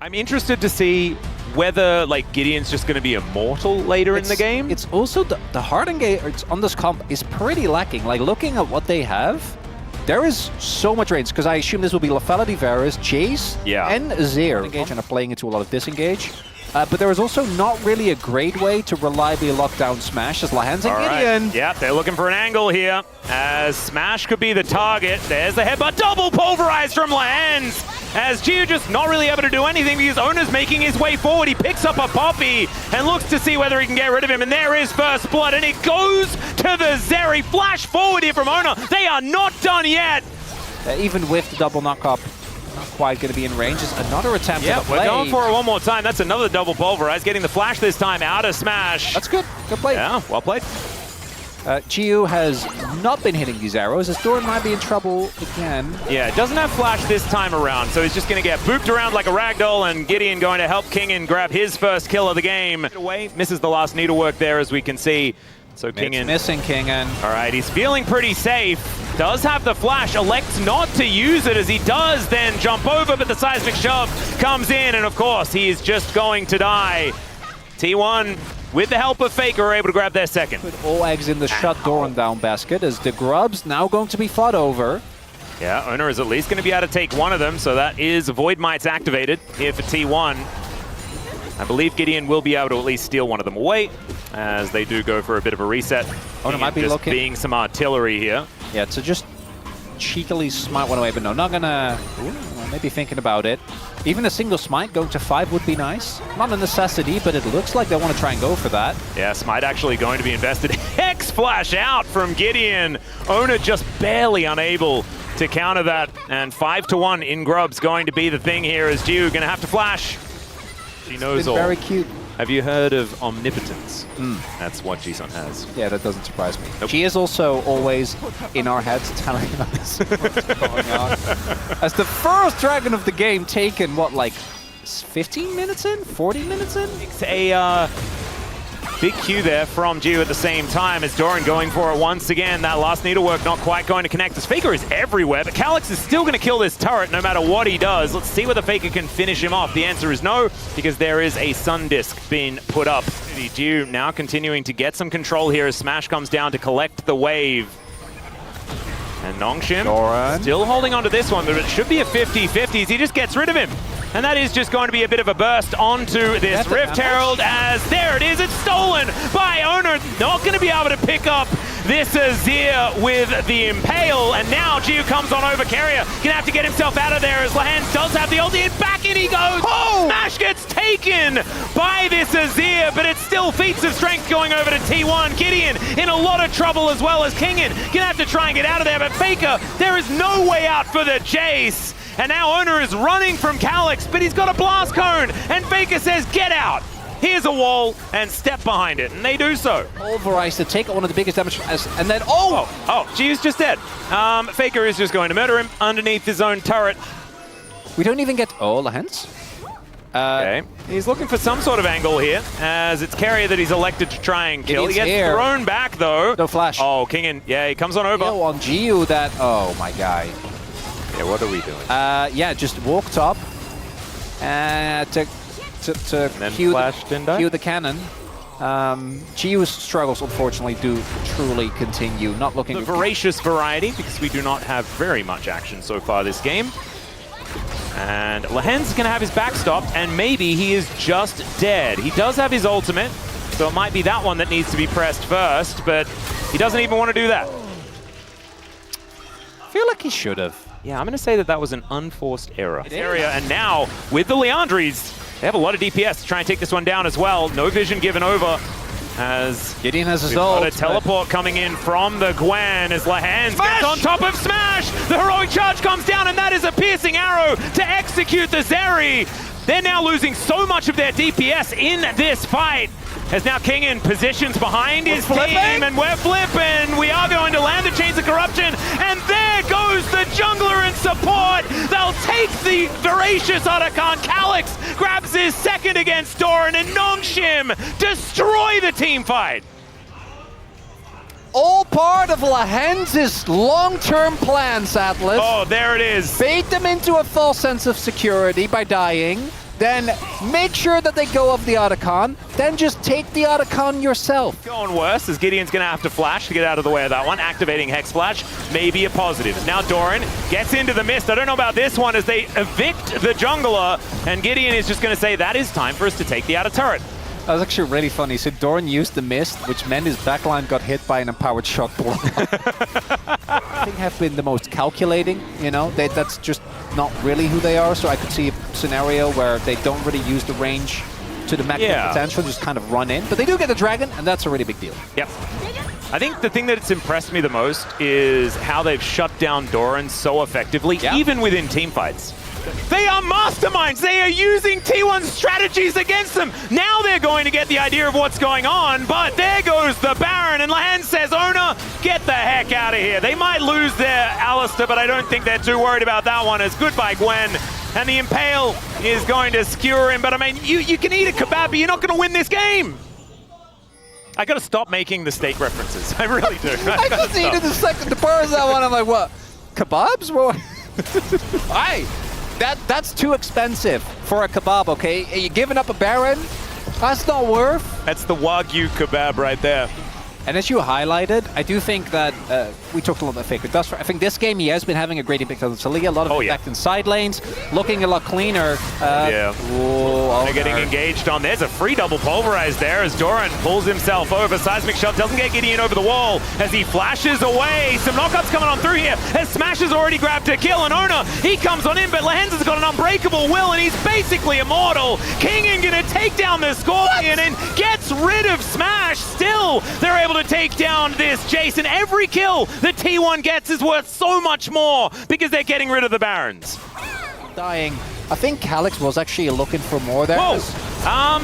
I'm interested to see whether like Gideon's just going to be immortal later in the game. It's also the hard engage on this comp is pretty lacking. Like looking at what they have, there is so much range because I assume this will be Lethality, Varus, Jace, and Azir. Engage and are playing into a lot of disengage. But there is also not really a great way to reliably lock down Smash as Lahans and Gideon. Yeah, they're looking for an angle here as Smash could be the target. There's the headbutt, double pulverized from Lahans as Gio just not really able to do anything because Ona's making his way forward. He picks up a Poppy and looks to see whether he can get rid of him, and there is first blood, and it goes to the Zeri. Flash forward here from Ona. They are not done yet. Even with the double knock-up, not quite going to be in range. It's another attempt at the play. We're going for it one more time. That's another double pulverize, getting the flash this time out of Smash. That's good. Good play. Yeah, well played. Gio has not been hitting these arrows, as Doran might be in trouble again. Yeah, it doesn't have flash this time around, so he's just going to get booped around like a ragdoll, and Gideon going to help Kingen grab his first kill of the game. Away, misses the last needlework there, as we can see. So Kingen missing Kingen. All right, he's feeling pretty safe. Does have the flash, elects not to use it as he does then jump over, but the seismic shove comes in, and of course, he is just going to die. T1, with the help of Faker, are able to grab their second. Put all eggs in the shut Doran down basket as the Grub's now going to be fought over. Yeah, Owner is at least going to be able to take one of them, so that is Void Mites activated here for T1. I believe Gideon will be able to at least steal one of them away, as they do go for a bit of a reset. Owner might be just looking. Being some artillery here. Yeah, to just cheekily smite one away, but no, not gonna. Maybe thinking about it. Even a single smite going to 5 would be nice. Not a necessity, but it looks like they want to try and go for that. Yeah, smite actually going to be invested. Hex flash out from Gideon. Owner just barely unable to counter that, and 5-1 in Grub's going to be the thing here as Gio going to have to flash. She knows all. Very cute. Have you heard of omnipotence? That's what Jisun has. Yeah, that doesn't surprise me. Nope. She is also always in our heads telling us what's going on. As the first dragon of the game taken, what, like 15 minutes in? 40 minutes in? It's a big Q there from Gio at the same time as Doran going for it once again. That last needlework not quite going to connect. As Faker is everywhere, but Calyx is still going to kill this turret no matter what he does. Let's see whether Faker can finish him off. The answer is no, because there is a Sun Disc being put up. Gio now continuing to get some control here as Smash comes down to collect the wave. And Nongshim still holding on to this one, but it should be a 50-50 as he just gets rid of him. And that is just going to be a bit of a burst onto this Rift Herald as there it is, it's stolen by Owner. Not going to be able to pick up this Azir with the Impale, and now Gio comes on over Carrier. Gonna have to get himself out of there as Lahans does have the ulti, and back in he goes! Oh! Smash gets taken by this Azir, but it's still feats of strength going over to T1. Gideon in a lot of trouble as well as Kingen. Gonna have to try and get out of there, but Faker, there is no way out for the Jace. And now Owner is running from Calyx, but he's got a blast cone, and Faker says, get out. Here's a wall, and step behind it, and they do so. Pulverized to take one of the biggest damage, and then, Gio's just dead. Faker is just going to murder him underneath his own turret. We don't even get, Lahans. Okay, he's looking for some sort of angle here, as it's Carrier that he's elected to try and kill. He gets thrown back, though. No flash. Oh, Kingen, yeah, he comes on over. Kill on Gio that, oh my guy. Yeah, what are we doing? Yeah, just walked up to cue the cannon. Gio's struggles, unfortunately, do truly continue. Not looking... The voracious variety, because we do not have very much action so far this game. And Lahans is going to have his back stopped, and maybe he is just dead. He does have his ultimate, so it might be that one that needs to be pressed first, but he doesn't even want to do that. I feel like he should have. Yeah, I'm going to say that that was an unforced error. And now, with the Leandries, they have a lot of DPS to try and take this one down as well. No vision given over as Gideon has his ult. Got a teleport coming in from the Gwen as Lahans gets on top of Smash. The heroic charge comes down, and that is a piercing arrow to execute the Zeri. They're now losing so much of their DPS in this fight. As now Kingen positions behind his team, and we're flipping. We are going to land the Chains of Corruption, and there goes the jungler in support. They'll take the voracious Otacon. Calyx grabs his second against Doran, and Nongshim destroy the team fight. All part of Lahans' long-term plans, Atlas. Oh, there it is. Bait them into a false sense of security by dying. then make sure that they go off the Otacon, then just take the Otacon yourself. Going worse, as Gideon's going to have to flash to get out of the way of that one. Activating Hex Flash may be a positive. Now Doran gets into the mist. I don't know about this one as they evict the jungler, and Gideon is just going to say that is time for us to take the outer turret. That was actually really funny. So Doran used the mist, which meant his backline got hit by an empowered shockboard. I think have been the most calculating, you know, that's just not really who they are. So I could see a scenario where they don't really use the range to the maximum potential, just kind of run in. But they do get the dragon, and that's a really big deal. Yep. I think the thing that's impressed me the most is how they've shut down Doran so effectively, even within teamfights. They are masterminds! They are using T1's strategies against them! Now they're going to get the idea of what's going on, but there goes the Baron, and Lahan says, Owner, get the heck out of here. They might lose their Alistair, but I don't think they're too worried about that one, as goodbye Gwen. And the Impale is going to skewer him, but I mean, you can eat a kebab, but you're not going to win this game! I gotta stop making the steak references. I really do. I just needed the parse that one. I'm like, what? Kebabs? What? That's too expensive for a kebab, okay? Are you giving up a Baron? That's not worth. That's the Wagyu kebab right there. And as you highlighted, I do think that we talked a lot about Faker Dust. I think this game he has been having a great impact on Celia. A lot of impact in side lanes, looking a lot cleaner. They're getting engaged on. There's a free double pulverize there as Doran pulls himself over. Seismic Shot doesn't get Gideon over the wall as he flashes away. Some knockouts coming on through here as Smash has already grabbed a kill. And Ona, he comes on in, but Lahenza's got an unbreakable will and he's basically immortal. Kingen gonna take down the Scorpion and gets rid of Smash. Still, they're able to take down this Jason. Every kill that T1 gets is worth so much more because they're getting rid of the Barons. Dying. I think Calyx was actually looking for more there. Whoa!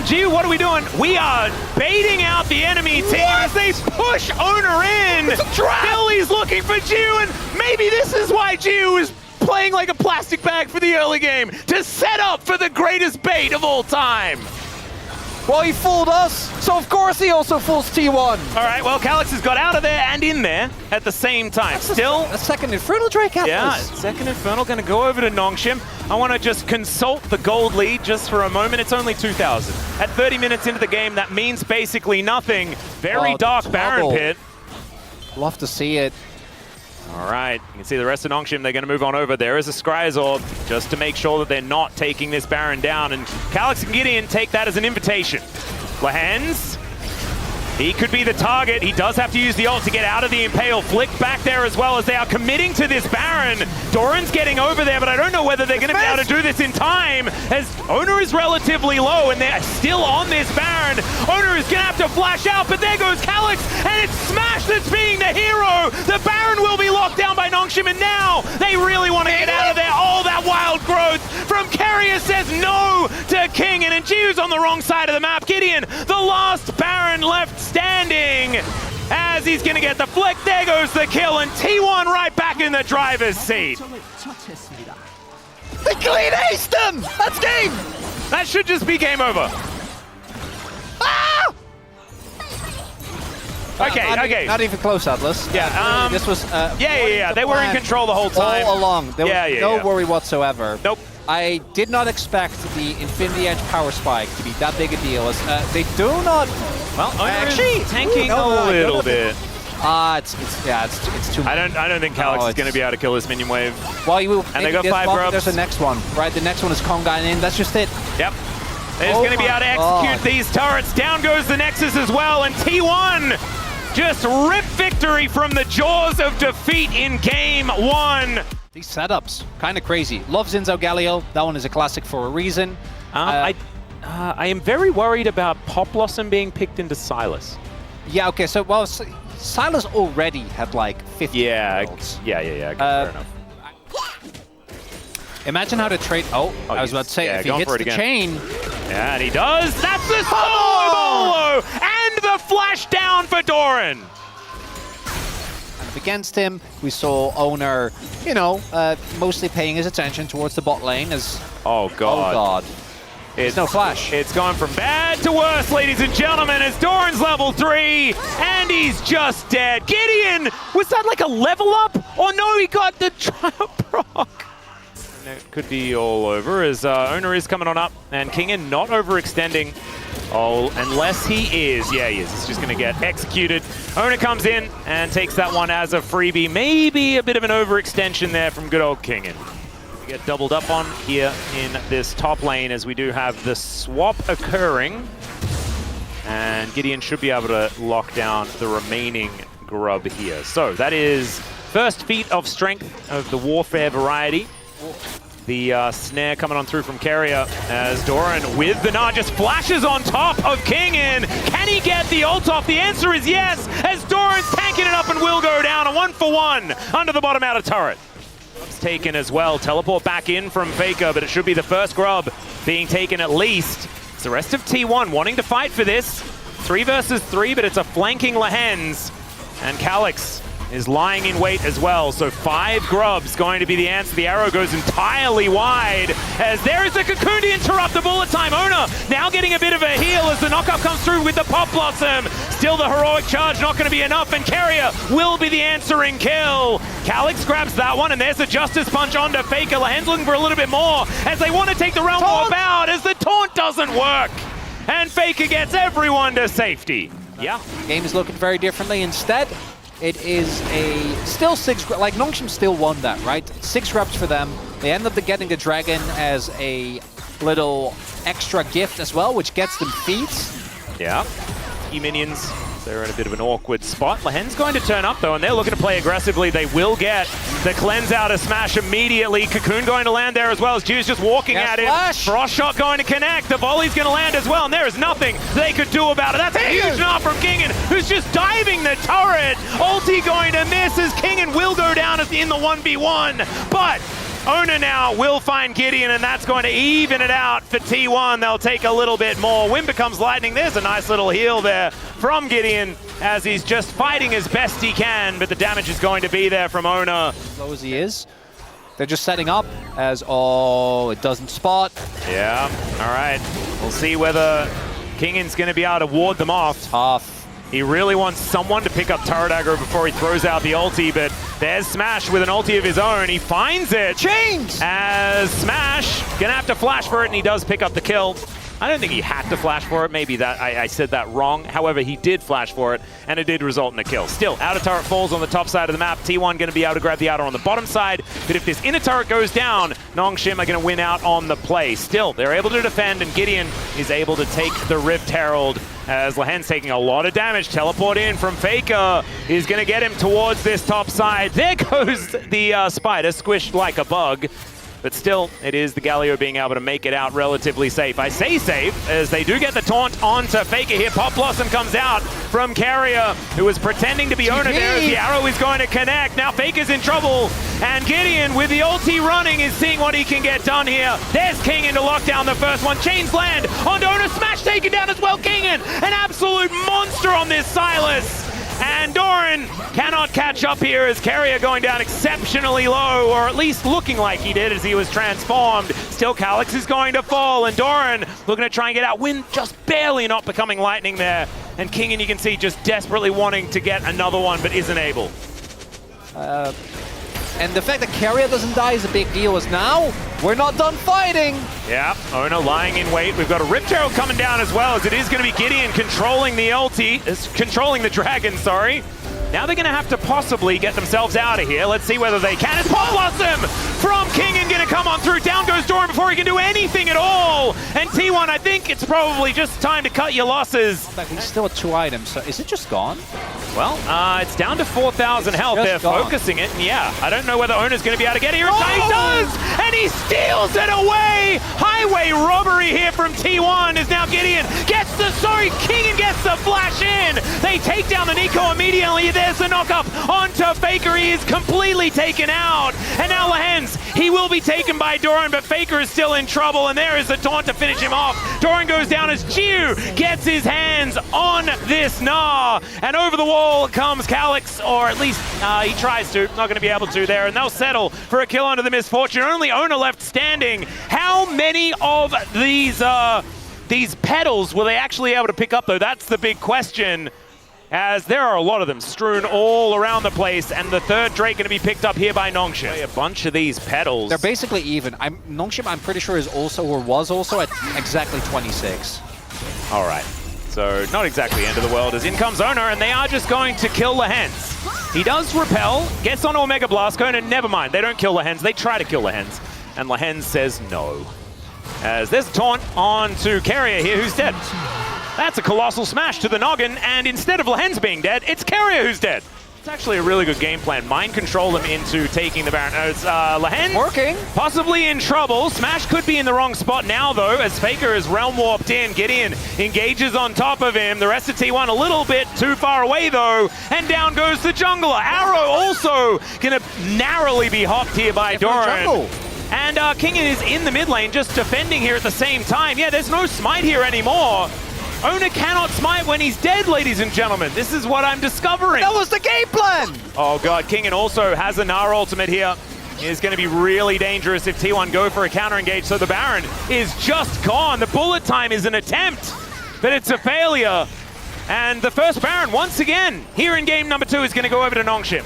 G, what are we doing? We are baiting out the enemy team as they push Owner in. Billy's looking for Jiu, and maybe this is why Jiu is playing like a plastic bag for the early game, to set up for the greatest bait of all time. Well, he fooled us, so of course he also fools T1. All right, well, Calyx has got out of there and in there at the same time. That's Still, a second Infernal Drake Atlas. Yeah, second Infernal going to go over to Nongshim. I want to just consult the gold lead just for a moment. It's only 2,000. At 30 minutes into the game, that means basically nothing. Very dark Baron pit. Love to see it. All right, you can see the rest of Nongshim, they're going to move on over. There is a Scry's Orb just to make sure that they're not taking this Baron down. And Calyx and Gideon take that as an invitation. Lahans, he could be the target. He does have to use the ult to get out of the Impale. Flick back there as well as they are committing to this Baron. Doran's getting over there, but I don't know whether they're going to be able to do this in time as Owner is relatively low and they're still on this Baron. Owner is going to have to flash out, but there goes Calyx and it's Smash that's being the hero. The Baron will be locked down by Nongshim and now they really want to get out of there. Oh, that wild growth from Carrier says no to King, and Jiu's on the wrong side of the map. Gideon, the last Baron left standing as he's going to get the flick. There goes the kill, and T1 right back in the driver's seat. They clean aced them! That's game! That should just be game over. Ah! Okay. Not even close, Atlas. Yeah, this was... They were in control the whole time. All along. There was no worry whatsoever. Nope. I did not expect the Infinity Edge power spike to be that big a deal. As, they do not... Well, actually tanking a little bit. It's too much. I don't think Calyx is going to be able to kill this minion wave. Well, you will. And they got 5 grubs. There's the next one, right? The next one is Kongan in. That's just it. Yep. They're just going to be able to execute these turrets. Down goes the Nexus as well, and T1 just rip victory from the jaws of defeat in game 1. These setups, kind of crazy. Love Zinzao Galio. That one is a classic for a reason. I am very worried about Pop Blossom being picked into Sylas. Yeah, okay, so, well, Sylas already had like 50 builds. Yeah, fair enough. Imagine how to trade... I was about to say, if he hits the chain... Yeah, and he does! That's the solo! And the flash down for Doran! Against him, we saw Owner, you know, mostly paying his attention towards the bot lane as... Oh god. It's no flash. It's gone from bad to worse, ladies and gentlemen, as Doran's level 3, and he's just dead. Gideon, was that like a level up? Oh no, he got the trial proc. It could be all over as Owner is coming on up, and Kingen not overextending. Oh, unless he is. Yeah, he is. He's just going to get executed. Owner comes in and takes that one as a freebie. Maybe a bit of an overextension there from good old Kingen. We get doubled up on here in this top lane as we do have the swap occurring. And Gideon should be able to lock down the remaining grub here. So that is first feat of strength of the Warfare variety. The snare coming on through from Carrier as Doran with the Gnar just flashes on top of Kingen. Can he get the ult off? The answer is yes, as Doran's tanking it up and will go down. A 1-for-1 under the bottom outer turret. Grub's taken as well. Teleport back in from Faker, but it should be the first grub being taken at least. It's the rest of T1 wanting to fight for this. 3 versus 3, but it's a flanking Lehens. And Calyx is lying in wait as well. So 5 grubs going to be the answer. The arrow goes entirely wide as there is a cocoon to interrupt the bullet time. Owner now getting a bit of a heal as the knockup comes through with the Pop Blossom. Still the heroic charge not going to be enough, and Carrier will be the answering kill. Calyx grabs that one, and there's a Justice Punch onto Faker. Lehens looking for a little bit more as they want to take the Realm Warp out as the taunt doesn't work. And Faker gets everyone to safety. Yeah. Game is looking very differently. Instead, it is a still 6, like Nongshim still won that, right? 6 grabs for them. They end up getting the dragon as a little extra gift as well, which gets them feats. Yeah. E-minions, they're in a bit of an awkward spot. Lehen's going to turn up though, and they're looking to play aggressively. They will get the cleanse out of Smash immediately. Cocoon going to land there as well as Juice just walking at him. Frost shot going to connect. The volley's going to land as well, and there is nothing they could do about it. That's a huge knock from Kingen, who's just diving the turret. Ulti going to miss as Kingen will go down in the 1v1, but Owner now will find Gideon, and that's going to even it out for T1. They'll take a little bit more. Wind becomes lightning. There's a nice little heal there from Gideon as he's just fighting as best he can, but the damage is going to be there from Owner. Slow as he is. They're just setting up as, oh, it doesn't spot. Yeah, all right. We'll see whether Kingen's going to be able to ward them off. Tough. He really wants someone to pick up turret aggro before he throws out the ulti, but there's Smash with an ulti of his own. He finds it. Chains! As Smash gonna have to flash for it, and he does pick up the kill. I don't think he had to flash for it. Maybe that I said that wrong. However, he did flash for it, and it did result in a kill. Still, outer turret falls on the top side of the map. T1 going to be able to grab the outer on the bottom side, but if this inner turret goes down, Nongshim are going to win out on the play. Still, they're able to defend, and Gideon is able to take the Rift Herald as Lehen's taking a lot of damage. Teleport in from Faker is going to get him towards this top side. There goes the spider, squished like a bug. But still, it is the Galio being able to make it out relatively safe. I say safe, as they do get the taunt onto Faker here. Pop Blossom comes out from Carrier, who was pretending to be Owner there as the arrow is going to connect. Now Faker's in trouble, and Gideon, with the ulti running, is seeing what he can get done here. There's Kingen to lock down the first one. Chains land onto Owner. Smash taken down as well. Kingen, an absolute monster on this Sylas. And Doran cannot catch up here as Carrier going down exceptionally low, or at least looking like he did as he was transformed. Still, Calyx is going to fall, and Doran looking to try and get out. Wind just barely not becoming lightning there. And Kingen, you can see, just desperately wanting to get another one, but isn't able. And the fact that Carrier doesn't die is a big deal, as now we're not done fighting. Yeah, Owner lying in wait. We've got a Rift Herald coming down as well, as it is going to be Gideon controlling the ulti, controlling the dragon, sorry. Now they're going to have to possibly get themselves out of here. Let's see whether they can. It's Pop Blossom from Kingen going to come on through. Down goes Doran before he can do anything at all. And T1, I think it's probably just time to cut your losses. He's still at 2 items, so is it just gone? Well, it's down to 4,000 health. They're focusing it, and yeah, I don't know whether Owner's going to be able to get it here. He does, and he steals it away. Highway robbery here from T1 is now Gideon gets the, Kingen gets the flash in. They take down the Nico immediately. There's the knockup onto Faker. He is completely taken out. And now Lehens, he will be taken by Doran, but Faker is still in trouble, and there is the taunt to finish him off. Doran goes down as Chiu gets his hands on this Gnar, and over the wall comes Calyx, or at least he tries to. Not going to be able to there, and they'll settle for a kill under the misfortune. Only Owner left standing. How many of these petals were they actually able to pick up, though? That's the big question. as there are a lot of them strewn all around the place, and the third Drake going to be picked up here by Nongshim. A bunch of these petals. They're basically even. Nongshim, I'm pretty sure, is also, or was also, at exactly 26. All right. So not exactly end of the world, as in comes Owner, and they are just going to kill the hens. He does repel, gets onto a Mega Blast Cone, and never mind, they don't kill the hens, they try to kill the hens. And Lehens says no. As there's a taunt on to Carrier here, who's dead. That's a colossal smash to the noggin, and instead of Lehens being dead, it's Carrier who's dead. It's actually a really good game plan. Mind control them into taking the Baron. It's Lehens working. Possibly in trouble. Smash could be in the wrong spot now, though, as Faker is realm warped in. Gideon engages on top of him. The rest of T1 a little bit too far away, though, and down goes the jungler. Arrow also gonna narrowly be hopped here by Doran. And Kingen is in the mid lane, just defending here at the same time. Yeah, there's no smite here anymore. Owner cannot smite when he's dead, ladies and gentlemen. This is what I'm discovering. That was the game plan! Oh god, Kingen also has a Nara ultimate here. It's going to be really dangerous if T1 go for a counter engage, so the Baron is just gone. The bullet time is an attempt, but it's a failure. And the first Baron, once again, here in game number 2, is going to go over to Nongshim.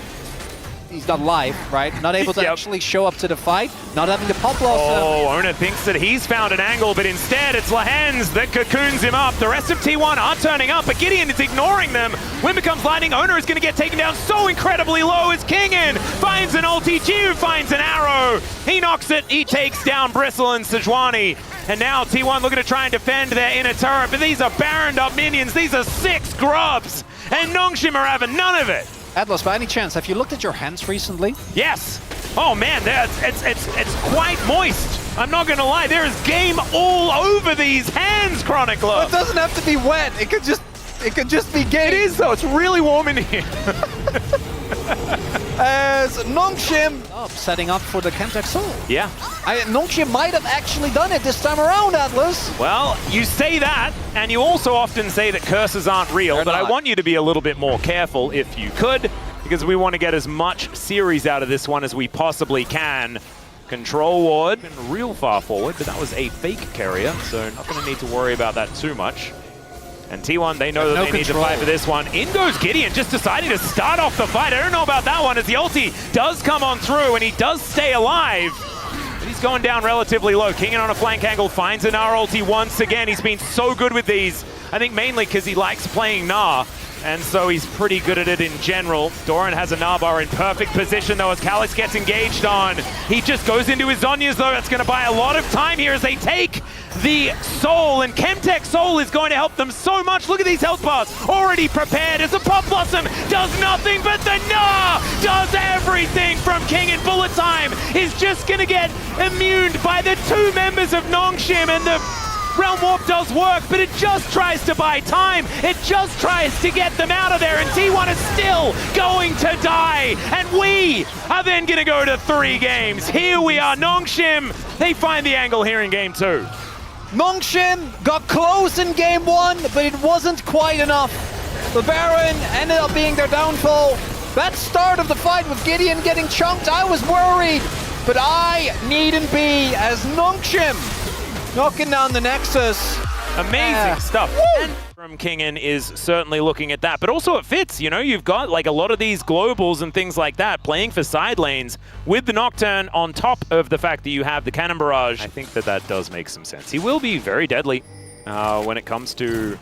He's not live, right? Not able to actually show up to the fight. Not having the pop loss. Oh, Owner thinks that he's found an angle, but instead it's Lehens that cocoons him up. The rest of T1 are turning up, but Gideon is ignoring them. When becomes lightning, Owner is going to get taken down so incredibly low as Kingen finds an ulti. G finds an arrow. He knocks it. He takes down Bristle and Sejuani. And now T1 looking to try and defend their inner turret, but these are Baroned up minions. These are 6 grubs, and Nongshim are having none of it. Atlas, by any chance, have you looked at your hands recently? Yes. Oh man, it's quite moist. I'm not gonna lie, there is game all over these hands, Chronicler. Well, it doesn't have to be wet. It could just be game. It is though. It's really warm in here. As Nongshim setting up for the Chemtech Soul. Yeah. Nongshim might have actually done it this time around, Atlas. Well, you say that, and you also often say that curses aren't real, but I want you to be a little bit more careful if you could, because we want to get as much series out of this one as we possibly can. Control ward, been real far forward, but that was a fake carrier, so not going to need to worry about that too much. And T1, they know that they need to fight for this one. In goes Gideon, just deciding to start off the fight. I don't know about that one, as the ulti does come on through, and he does stay alive. But he's going down relatively low. Kingen on a flank angle finds an Gnar ulti once again. He's been so good with these. I think mainly because he likes playing Gnar, and so he's pretty good at it in general. Doran has a Gnar bar in perfect position, though, as Calix gets engaged on. He just goes into his Zhonya's, though. That's going to buy a lot of time here as they take the Soul, and Chemtech Soul is going to help them so much. Look at these health bars, already prepared as the Pop Blossom does nothing, but the Gnar does everything from King, and Bullet Time is just going to get immuned by the 2 members of Nongshim, and the Realm Warp does work, but it just tries to buy time. It just tries to get them out of there, and T1 is still going to die. And we are then going to go to 3 games. Here we are, Nongshim. They find the angle here in game 2. Nongshim got close in game 1, but it wasn't quite enough. The Baron ended up being their downfall. That start of the fight with Gideon getting chunked, I was worried, but I needn't be, as Nongshim knocking down the Nexus. Amazing stuff. From Kingen is certainly looking at that, but also it fits, you know, you've got like a lot of these globals and things like that playing for side lanes with the Nocturne on top of the fact that you have the Cannon Barrage. I think that that does make some sense. He will be very deadly when it comes to,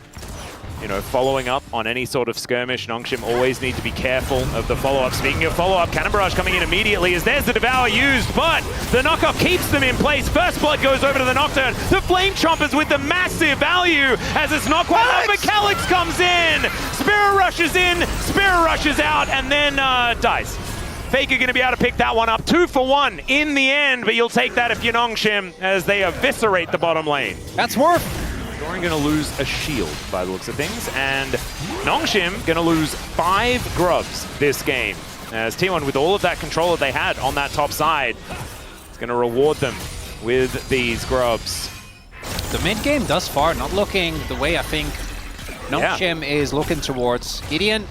you know, following up on any sort of skirmish. Nongshim always need to be careful of the follow-up. Speaking of follow-up, Cannon Barrage coming in immediately as there's the Devour used, but the knockoff keeps them in place. First Blood goes over to the Nocturne. The Flame Chompers with the massive value as it's not quite up, but Calix comes in. Spirit rushes in, Spirit rushes out, and then dies. Faker going to be able to pick that one up. 2 for 1 in the end, but you'll take that if you're Nongshim as they eviscerate the bottom lane. That's worth. Doran going to lose a shield by the looks of things, and Nongshim going to lose 5 grubs this game. As T1, with all of that control that they had on that top side, is going to reward them with these grubs. The mid game thus far not looking the way I think Nongshim is looking towards. Gideon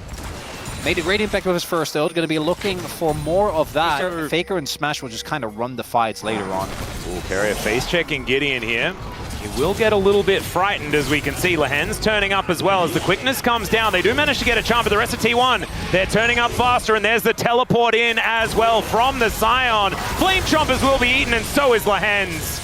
made a great impact with his first ult, going to be looking for more of that. Faker and Smash will just kind of run the fights later on. Ooh, Carrier face checking Gideon here. He will get a little bit frightened, as we can see. Lahen's turning up as well as the quickness comes down. They do manage to get a charm, but the rest of T1, they're turning up faster, and there's the teleport in as well from the Scion. Flame Chompers will be eaten, and so is Lahen's.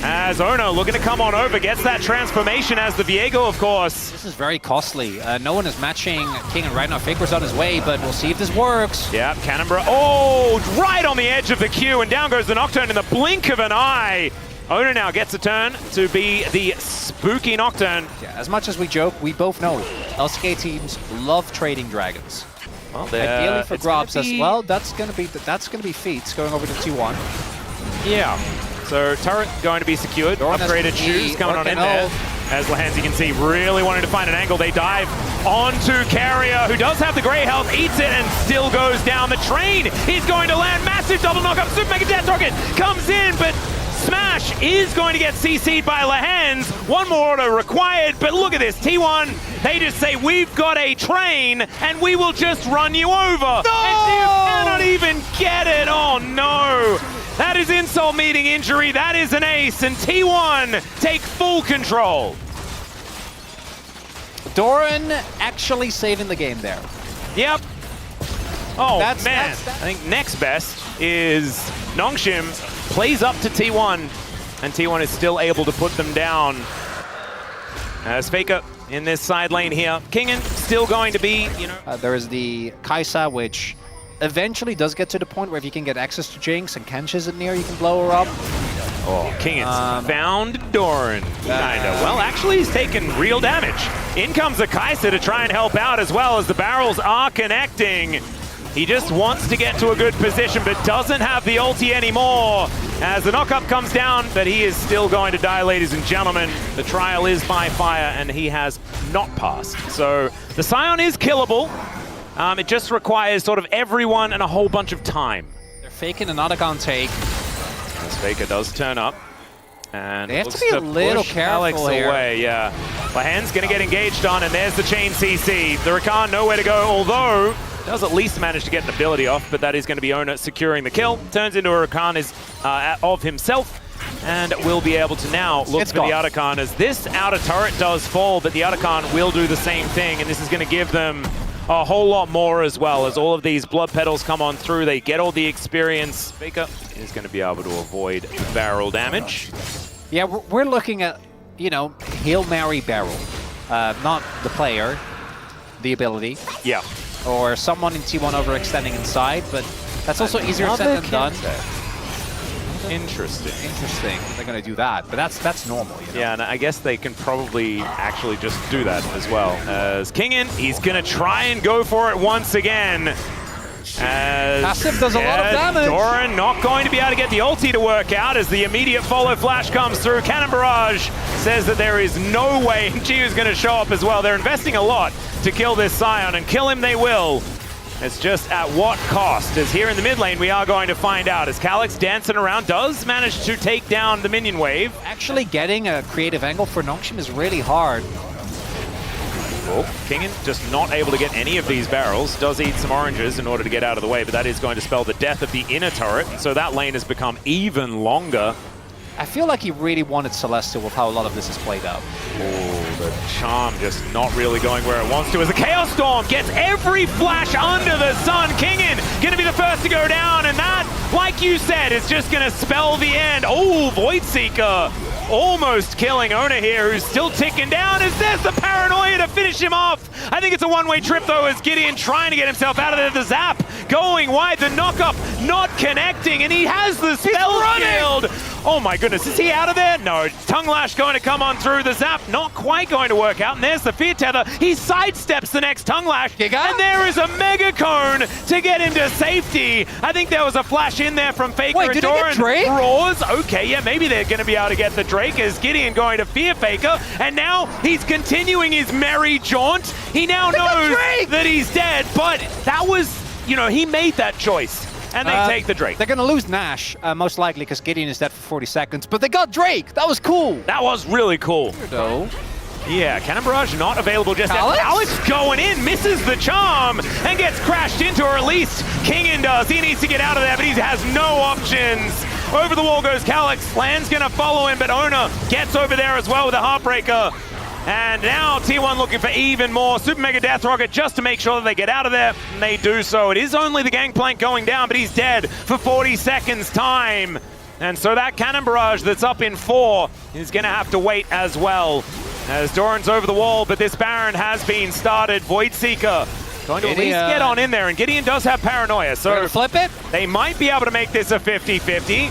As Ono looking to come on over, gets that transformation as the Viego, of course. This is very costly. No one is matching King, and right now Faker's on his way, but we'll see if this works. Yeah, Cannonbra, oh, right on the edge of the queue, and down goes the Nocturne in the blink of an eye. Ono now gets a turn to be the spooky Nocturne. Yeah, as much as we joke, we both know LCK teams love trading dragons. Well, ideally for grabs as well. That's gonna be feats going over to T1. Yeah. So turret going to be secured. Upgraded shoes coming on in there. As Lahen's, you can see, really wanting to find an angle. They dive onto Carrier, who does have the gray health, eats it, and still goes down. The train is going to land. Massive double knockup. Super Mega Death Rocket comes in, but Smash is going to get CC'd by Lahen's. One more auto required, but look at this. T1, they just say, we've got a train, and we will just run you over. No! And you cannot even get it. Oh, no. That is insult meeting injury. That is an ace, and T1 take full control. Doran actually saving the game there. Yep. Oh, man. I think next best is Nongshim plays up to T1, and T1 is still able to put them down. As Faker in this side lane here. Kingen still going to be, you know. There is the Kaisa, which eventually does get to the point where if you can get access to Jinx and Kench isn't near, you can blow her up. Oh, Kingen's found Doran, kinda. Well, actually, he's taken real damage. In comes a Kaisa to try and help out as well as the barrels are connecting. He just wants to get to a good position, but doesn't have the ulti anymore. As the knockup comes down, but he is still going to die, ladies and gentlemen. The trial is by fire, and he has not passed. So the Scion is killable. It just requires sort of everyone and a whole bunch of time. They're faking an Otacon take. As Faker does turn up. And they have to be a little careful Alex here. Away, yeah. Lahen's going to get engaged on, and there's the chain CC. The Rakan nowhere to go, although does at least manage to get an ability off, but that is going to be Ona securing the kill. Turns into a Rakan of himself, and will be able to now look for the Otacon, as this outer turret does fall, but the Otacon will do the same thing, and this is going to give them a whole lot more as well. As all of these blood petals come on through, they get all the experience. Faker is going to be able to avoid barrel damage. Yeah, we're looking at, you know, Hail Mary barrel. Not the player, the ability. Yeah. Or someone in T1 overextending inside, but that's also easier said than done. Interesting. Interesting. They're going to do that, but that's normal, you know? Yeah, and I guess they can probably actually just do that as well. As Kingen, he's going to try and go for it once again. As Passive does a lot of damage. Doran not going to be able to get the ulti to work out as the immediate follow flash comes through. Cannon Barrage says that there is no way G is going to show up as well. They're investing a lot to kill this Scion, and kill him they will. It's just at what cost? As here in the mid lane, we are going to find out. As Calyx dancing around does manage to take down the minion wave. Actually getting a creative angle for Nongshim is really hard. Oh, Kingen just not able to get any of these barrels. Does eat some oranges in order to get out of the way, but that is going to spell the death of the inner turret. And so that lane has become even longer. I feel like he really wanted Celestial with how a lot of this is played out. Oh, the charm just not really going where it wants to. As the Chaos Storm gets every flash under the sun. Kingen gonna be the first to go down, and that, like you said, is just gonna spell the end. Oh, Voidseeker almost killing Ona here, who's still ticking down as there's the paranoia to finish him off. I think it's a one-way trip though, as Gideon trying to get himself out of there. The zap going wide, the knockup not connecting, and he has the spell shield. Oh my goodness, is he out of there? No, Tongue Lash going to come on through. The zap not quite going to work out, and there's the Fear Tether. He sidesteps the next Tongue Lash, and there is a Mega Cone to get him to safety. I think there was a flash in there from Faker. Wait, and did he get Drake? Roars. Okay, yeah, maybe they're going to be able to get the Drake, as Gideon going to Fear Faker, and now he's continuing his merry jaunt. He now knows that he's dead, but that was, you know, he made that choice. And they take the Drake. They're going to lose Nash, most likely, because Gideon is dead for 40 seconds. But they got Drake! That was cool! That was really cool. Weirdo. Yeah, Cannon Barrage not available just yet. Alex going in, misses the charm, and gets crashed into, or at least Kingen does. He needs to get out of there, but he has no options. Over the wall goes Calyx. Land's gonna follow him, but Ona gets over there as well with a Heartbreaker. And now T1 looking for even more. Super Mega Death Rocket just to make sure that they get out of there, and they do so. It is only the Gangplank going down, but he's dead for 40 seconds time. And so that Cannon Barrage that's up in 4 is gonna have to wait as well. As Doran's over the wall, but this Baron has been started. Voidseeker going to at least get on in there, and Gideon does have Paranoia, so flip it. They might be able to make this a 50-50.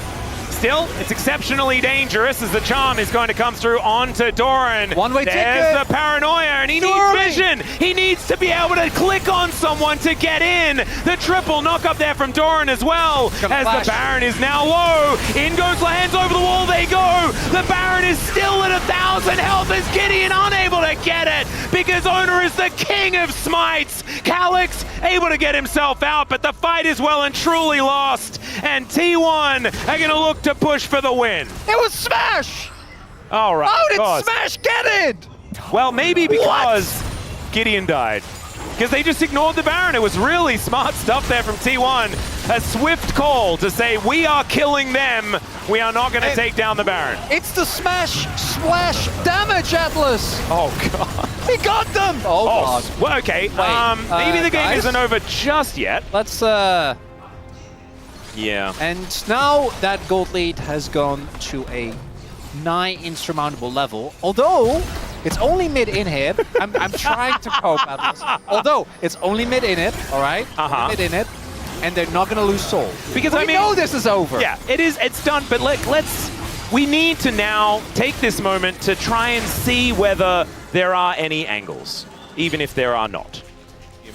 Still, it's exceptionally dangerous as the charm is going to come through onto Doran. One-way ticket. There's the Paranoia, and he needs vision. He needs to be able to click on someone to get in. The triple knock up there from Doran as well, as the Baron is now low. In goes Lahan's over the wall, they go. The Baron is still at 1,000 health as Gideon unable to get it because Ona is the king of smites. Calyx able to get himself out, but the fight is well and truly lost. And T1 are going to look to push for the win. It was Smash! All right. How did Smash get it? Well, maybe because Gideon died. Because they just ignored the Baron. It was really smart stuff there from T1. A swift call to say, we are killing them. We are not going to take down the Baron. It's the Smash Splash Damage Atlas. Oh, God. He got them. Oh, God. Well, okay. Maybe the game isn't over just yet. Let's, Yeah. And now that gold lead has gone to a nigh insurmountable level, although it's only mid-inhib. I'm trying to cope at this. Although it's only mid-inhib, all right? Mid-inhib, and they're not going to lose soul. Because I know this is over. Yeah, it is. It's done. But we need to now take this moment to try and see whether there are any angles, even if there are not.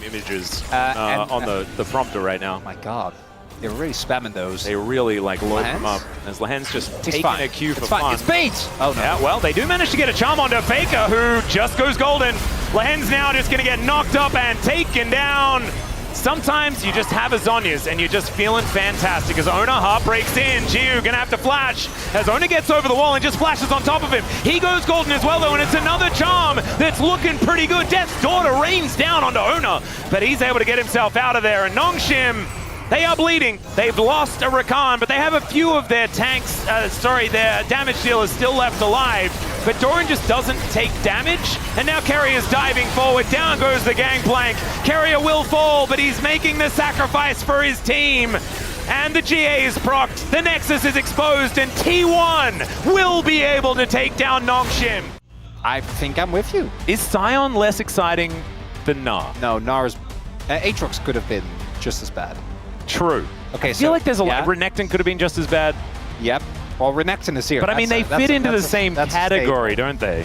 Images on the prompter right now. Oh my God. They're really spamming those. They really load them up. As Lahan's just taking a cue for fun. It's bait! Oh, no. Yeah, well, they do manage to get a charm onto Faker, who just goes golden. Lahan's now just going to get knocked up and taken down. Sometimes you just have a Zhonya's and you're just feeling fantastic as Ona heartbreaks in. Jiu gonna have to flash as Ona gets over the wall and just flashes on top of him. He goes golden as well though, and it's another charm that's looking pretty good. Death's Daughter rains down onto Ona, but he's able to get himself out of there. And Nongshim, they are bleeding. They've lost a Rakan, but they have a few of their tanks, their damage dealers still left alive. But Doran just doesn't take damage. And now Carrier's diving forward. Down goes the Gangplank. Carrier will fall, but he's making the sacrifice for his team. And the GA is procced. The Nexus is exposed, and T1 will be able to take down Nongshim. I think I'm with you. Is Sion less exciting than Gnar? No, Gnar's... Aatrox could have been just as bad. True. Okay, I feel like there's a lot. Renekton could have been just as bad. Yep. Well, Renekton is here. But I mean, they fit into the same category, don't they?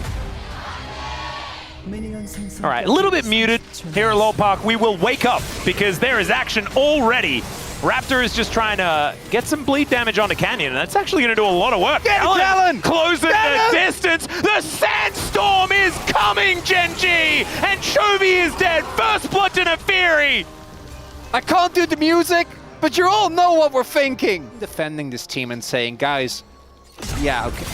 All right, a little bit muted here at LoL Park. We will wake up because there is action already. Raptor is just trying to get some bleed damage onto Canyon, and that's actually going to do a lot of work. Talon closes the distance. The Sandstorm is coming, Gen.G, and Chovy is dead. First blood to Neferi. I can't do the music, but you all know what we're thinking. Defending this team and saying, guys, yeah, okay.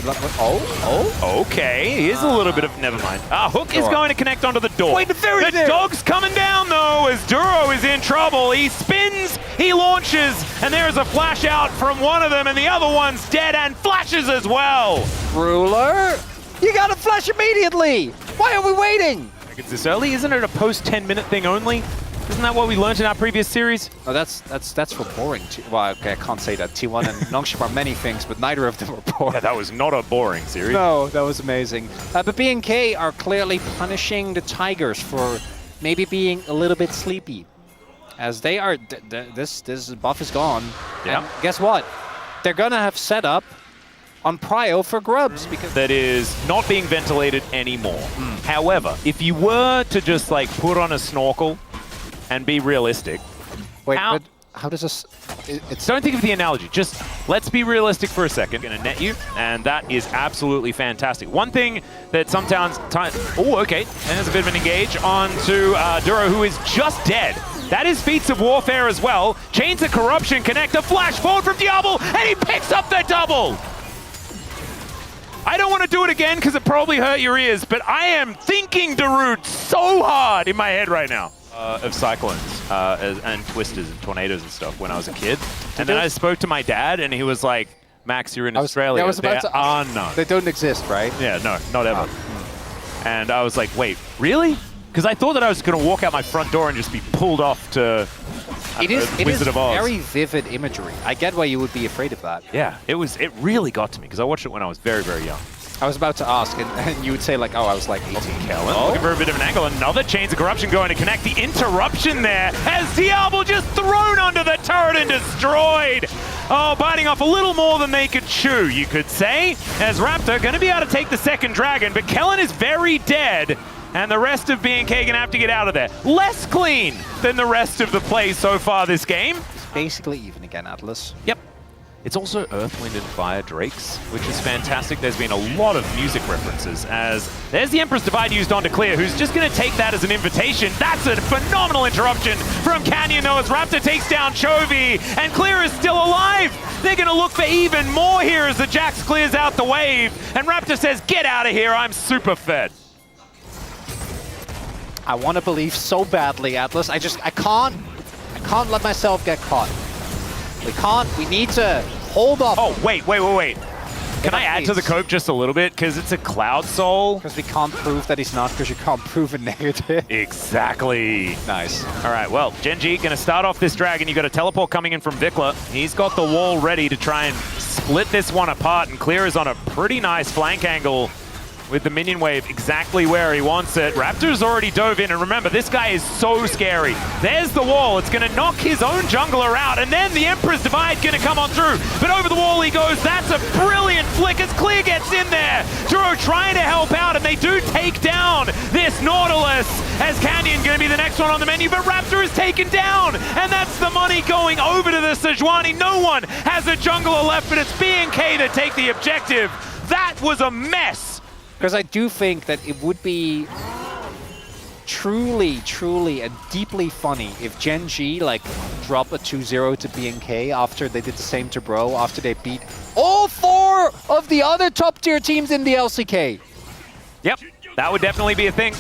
Okay, here's a little bit of, never mind. Hook is going to connect onto the door. Wait, the dog's coming down though, as Duro is in trouble. He spins, he launches, and there is a flash out from one of them, and the other one's dead and flashes as well. Ruler, you gotta flash immediately. Why are we waiting? It's this early, isn't it a post 10-minute thing only? Isn't that what we learned in our previous series? Oh, that's for boring. Well, okay, I can't say that. T1 and Nongshim are many things, but neither of them are boring. Yeah, that was not a boring series. No, that was amazing. But BNK are clearly punishing the Tigers for maybe being a little bit sleepy, as they are. This buff is gone. Yeah. And guess what? They're gonna have set up on Prio for grubs because that is not being ventilated anymore. However, if you were to just like put on a snorkel and be realistic. Wait, but how does this... Don't think of the analogy. Just let's be realistic for a second. Gonna net you, and that is absolutely fantastic. One thing that sometimes... Oh, okay. And there's a bit of an engage onto Duro, who is just dead. That is Feats of Warfare as well. Chains of Corruption connect. A flash forward from Diablo, and he picks up the double! I don't want to do it again because it probably hurt your ears, but I am thinking Darude so hard in my head right now. Of cyclones and twisters and tornadoes and stuff when I was a kid. And then I spoke to my dad and he was like, Max, you're in Australia. I was about to ask. None. They don't exist, right? Yeah, no, not ever. And I was like, wait, really? Because I thought that I was going to walk out my front door and just be pulled off to Wizard of Oz. Very vivid imagery. I get why you would be afraid of that. Yeah, it really got to me because I watched it when I was very, very young. I was about to ask, and you would say like, oh, I was like 18. Kellen looking for a bit of an angle. Another Chains of Corruption going to connect. The interruption there as Diablo just thrown under the turret and destroyed. Oh, biting off a little more than they could chew, you could say. As Raptor going to be able to take the second dragon, but Kellen is very dead. And the rest of BNK going to have to get out of there. Less clean than the rest of the play so far this game. It's basically even again, Atlas. Yep. It's also Earth, Wind, and Fire Drakes, which is fantastic. There's been a lot of music references as there's the Emperor's Divide used onto Clear, who's just going to take that as an invitation. That's a phenomenal interruption from Canyon, though, as Raptor takes down Chovy, and Clear is still alive. They're going to look for even more here as the Jax clears out the wave, and Raptor says, get out of here, I'm super fed. I want to believe so badly, Atlas. I can't let myself get caught. We need to hold off. Oh, wait. Can I add to the cope just a little bit? Because it's a Cloud Soul. Because we can't prove that he's not, because you can't prove a negative. Exactly. Nice. All right, well, Gen.G going to start off this dragon. You got a teleport coming in from Vikla. He's got the wall ready to try and split this one apart, and Clear is on a pretty nice flank angle with the minion wave exactly where he wants it. Raptor's already dove in, and remember, this guy is so scary. There's the wall. It's going to knock his own jungler out, and then the Emperor's Divide going to come on through. But over the wall he goes. That's a brilliant flick as Clear gets in there. Duro trying to help out, and they do take down this Nautilus as Canyon going to be the next one on the menu, but Raptor is taken down, and that's the money going over to the Sejuani. No one has a jungler left, but it's BNK that take the objective. That was a mess. Because I do think that it would be truly and deeply funny if Gen.G like drop a 2-0 to BNK after they did the same to Bro, after they beat all 4 of the other top tier teams in the LCK. Yep, that would definitely be a thing.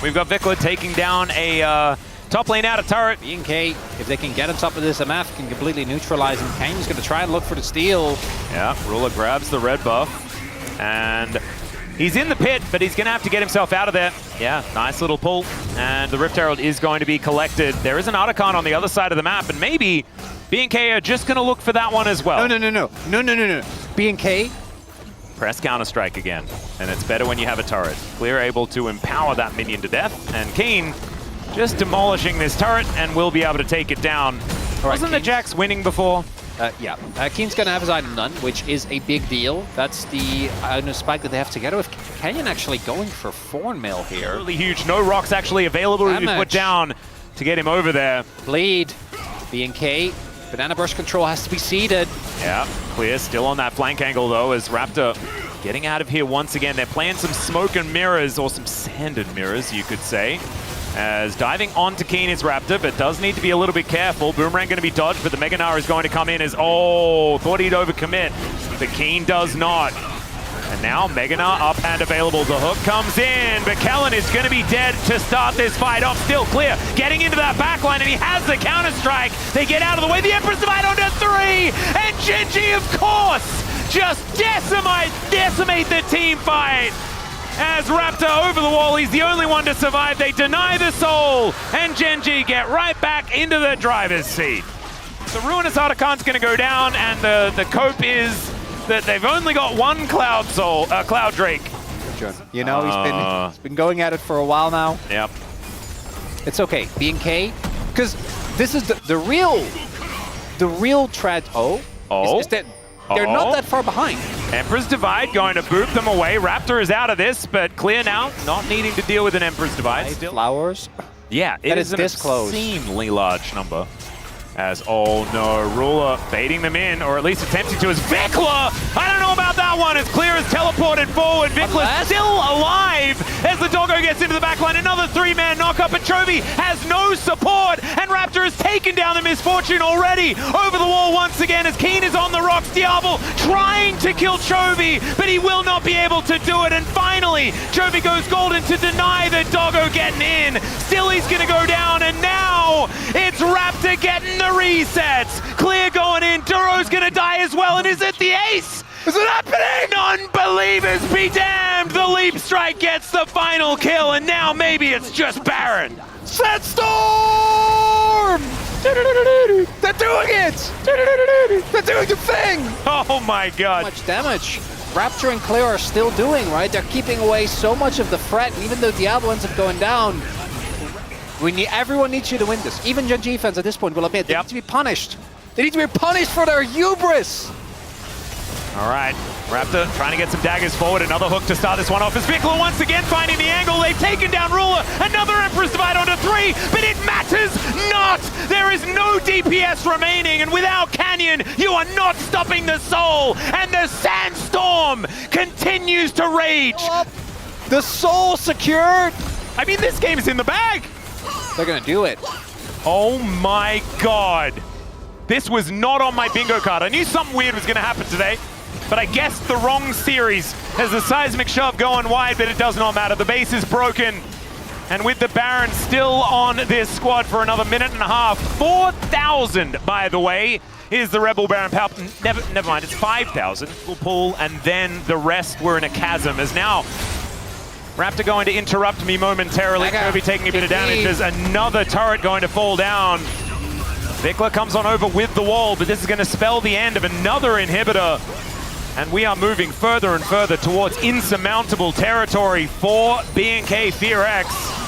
We've got Vikla taking down a top lane out of turret. BNK, if they can get on top of this, MF can completely neutralize him. Kane's going to try and look for the steal. Yeah, Ruler grabs the red buff, and he's in the pit, but he's going to have to get himself out of there. Yeah, nice little pull. And the Rift Herald is going to be collected. There is an Otacon on the other side of the map, and maybe BNK are just going to look for that one as well. No. BNK. Press Counter-Strike again. And it's better when you have a turret. Clear able to empower that minion to death. And Keen just demolishing this turret and will be able to take it down. Wasn't the Jax winning before? Yeah, Keen's going to have his item none, which is a big deal. That's the spike that they have together with Canyon actually going for Thornmail here. Really huge. No rocks actually available to be put down to get him over there. Bleed. BNK. Banana Burst control has to be seeded. Yeah, Clear still on that flank angle though as Raptor getting out of here once again. They're playing some smoke and mirrors, or some sand and mirrors, you could say. As diving onto Keen is Raptor, but does need to be a little bit careful. Boomerang going to be dodged, but the Mega Gnar is going to come in as, oh, thought he'd overcommit, but Keen does not. And now Mega Gnar up and available. The hook comes in, but Kellen is going to be dead to start this fight off. Still Clear, getting into that backline, and he has the Counter-Strike. They get out of the way. The Emperor's Divide onto 3, and Gen.G, of course, just decimate the team fight. As Raptor over the wall, he's the only one to survive. They deny the soul, and Gen.G get right back into the driver's seat. The Ruinous Otacon's going to go down, and the cope is that they've only got one Cloud Drake. You know, he's been going at it for a while now. Yep. It's okay, BNK, because this is the real threat. Is that they're not that far behind. Emperor's Divide going to boop them away. Raptor is out of this, but Clear now, not needing to deal with an Emperor's Divide. Still. Flowers. Yeah, it is an obscenely large number. As, oh no, Ruler baiting them in, or at least attempting to, as Vikla! I don't know about that one, as Clear is teleported forward. Vikla's still alive as the doggo gets into the backline. Another 3-man knockup, but Chovy has no support, and Raptor has taken down the Misfortune already. Over the wall once again as Keen is on the rocks. Diablo trying to kill Chovy, but he will not be able to do it. And finally, Chovy goes golden to deny the doggo getting in. Still he's gonna go down, and now it's Raptor getting the resets. Clear going in, Duro's gonna die as well, and is it the ace? Is it happening? Non-believers be damned! The Leap Strike gets the final kill, and now maybe it's just Baron. Sandstorm! They're doing it! They're doing the thing! Oh my god. Much damage. Raptor and Clear are still doing, right? They're keeping away so much of the threat, even though Diablo ends up going down. Everyone needs you to win this. Even Gen.G fans at this point will admit they need to be punished. They need to be punished for their hubris. All right, Raptor trying to get some daggers forward. Another hook to start this one off as Vikla once again finding the angle. They've taken down Ruler. Another Emperor's Divide onto 3, but it matters not. There is no DPS remaining, and without Canyon, you are not stopping the Soul. And the Sandstorm continues to rage. The Soul secured. I mean, this game is in the bag. They're gonna do it. Oh my god. This was not on my bingo card. I knew something weird was gonna happen today, but I guessed the wrong series as the seismic shove going wide, but it does not matter. The base is broken. And with the Baron still on this squad for another minute and a half, 4,000, by the way, is the Rebel Baron power. Never mind, it's 5,000. We'll pull, and then the rest were in a chasm, as now Raptor going to interrupt me momentarily. Kirby taking a bit of damage. There's another turret going to fall down. Vikla comes on over with the wall, but this is going to spell the end of another inhibitor. And we are moving further and further towards insurmountable territory for BNK FearX.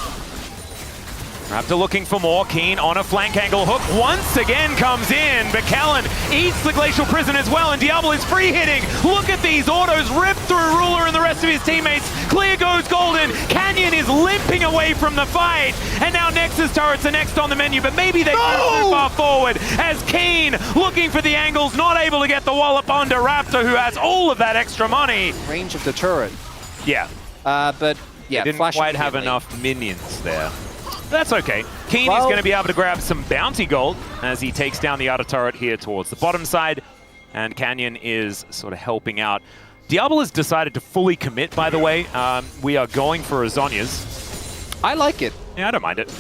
Raptor looking for more. Keen on a flank angle hook once again comes in, but Callan eats the Glacial Prison as well, and Diablo is free hitting. Look at these autos rip through Ruler and the rest of his teammates. Clear goes golden. Canyon is limping away from the fight, and now Nexus turrets are next on the menu, but maybe they go too far forward as Keen looking for the angles, not able to get the wallop onto Raptor, who has all of that extra money. Range of the turret. Yeah. But yeah, they didn't quite have enough minions there. That's okay. Keen is going to be able to grab some bounty gold as he takes down the outer turret here towards the bottom side, and Canyon is sort of helping out. Diablo has decided to fully commit, by the way. We are going for a Zhonya's. I like it. Yeah, I don't mind it.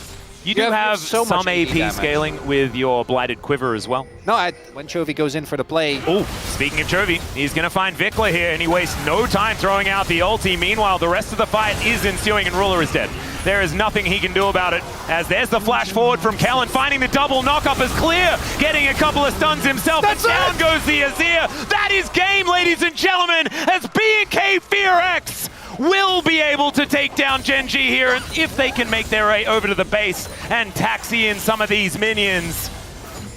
You do have so some much AP scaling with your Blighted Quiver as well. No, when Chovy goes in for the play. Oh, speaking of Chovy, he's going to find Vikla here, and he wastes no time throwing out the ulti. Meanwhile, the rest of the fight is ensuing, and Ruler is dead. There is nothing he can do about it, as there's the flash forward from Callan, finding the double knock-up is Clear, getting a couple of stuns himself, and down goes the Azir. That is game, ladies and gentlemen, as BNK FearX will be able to take down Gen.G here, and if they can make their way over to the base and taxi in some of these minions.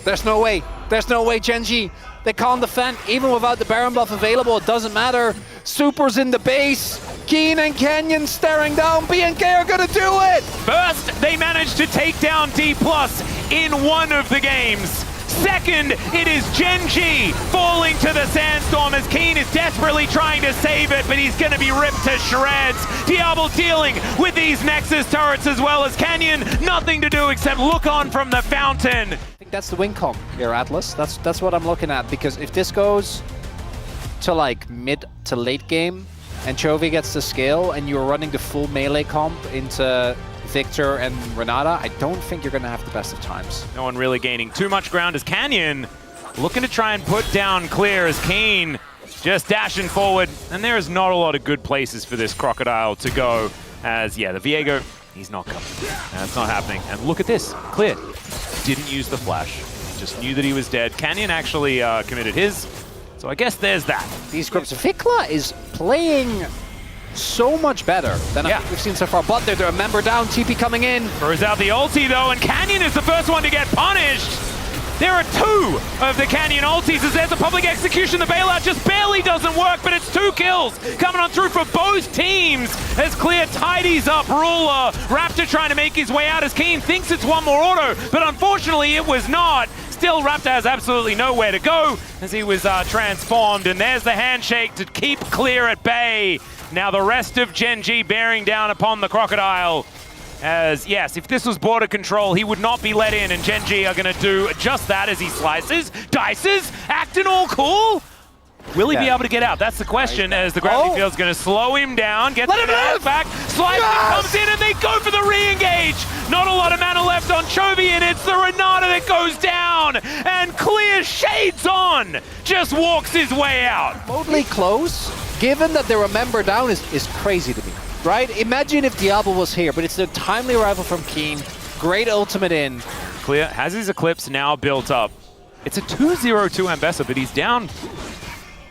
There's no way. There's no way, Gen.G. They can't defend, even without the Baron buff available. It doesn't matter. Super's in the base. Keen and Canyon staring down. BNK are gonna do it! First, they managed to take down D+ in one of the games. Second, it is Gen.G falling to the Sandstorm as Keen is desperately trying to save it, but he's going to be ripped to shreds. Diablo dealing with these Nexus turrets as well as Canyon. Nothing to do except look on from the fountain. I think that's the win comp here, Atlas. That's what I'm looking at, because if this goes to like mid to late game and Chovy gets to scale and you're running the full melee comp into Victor and Renata, I don't think you're going to have the best of times. No one really gaining too much ground as Canyon looking to try and put down Clear as Keen just dashing forward. And there is not a lot of good places for this Crocodile to go as, yeah, the Viego, he's not coming. That's not happening. And look at this, Clear didn't use the flash. Just knew that he was dead. Canyon actually committed his, so I guess there's that. These groups, Vikla is playing so much better than we've seen so far, but they're a member down, TP coming in. Throws out the ulti though, and Canyon is the first one to get punished. There are two of the Canyon ultis as there's a public execution. The bailout just barely doesn't work, but it's 2 kills coming on through for both teams as Clear tidies up Ruler. Raptor trying to make his way out as Keen thinks it's one more auto, but unfortunately it was not. Still, Raptor has absolutely nowhere to go as he was transformed, and there's the handshake to keep Clear at bay. Now the rest of Gen.G bearing down upon the Crocodile. As, yes, if this was border control, he would not be let in, and Gen.G are going to do just that as he slices, dices, acting all cool. Will he be able to get out? That's the question, as the gravity field's going to slow him down, get the back, slice comes in, and they go for the re-engage. Not a lot of mana left on Chovy, and it's the Renata that goes down, and Clear shades on, just walks his way out. Totally close, given that they're a member down is crazy to me, right? Imagine if Diablo was here, but it's the timely arrival from Keen. Great ultimate in. Clear has his Eclipse now built up. It's a 2-0-2 Ambessa, but he's down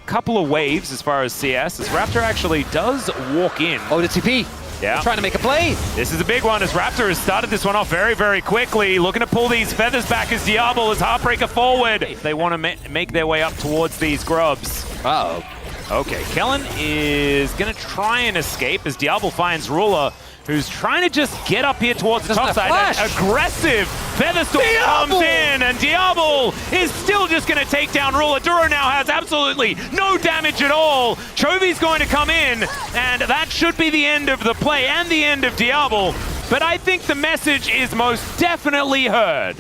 a couple of waves as far as CS, as Raptor actually does walk in. Oh, the TP. Yeah. They're trying to make a play. This is a big one as Raptor has started this one off very, very quickly. Looking to pull these feathers back as Diablo is Heartbreaker forward. They want to make their way up towards these grubs. Uh-oh. Okay, Kellen is going to try and escape as Diablo finds Ruler, who's trying to just get up here towards the top side. An aggressive Featherstorm comes in, and Diablo is still just going to take down Ruler. Duro now has absolutely no damage at all. Chovy's going to come in, and that should be the end of the play and the end of Diablo. But I think the message is most definitely heard.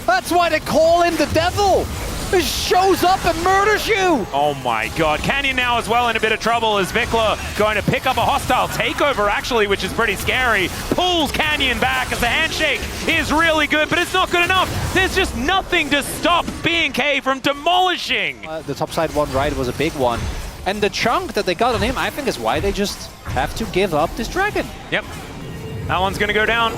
That's why they call him the devil. He shows up and murders you! Oh my god. Canyon now as well in a bit of trouble as Vikla going to pick up a hostile takeover actually, which is pretty scary. Pulls Canyon back as the handshake is really good, but it's not good enough. There's just nothing to stop BNK from demolishing. The topside one right was a big one. And the chunk that they got on him, I think is why they just have to give up this dragon. Yep. That one's going to go down.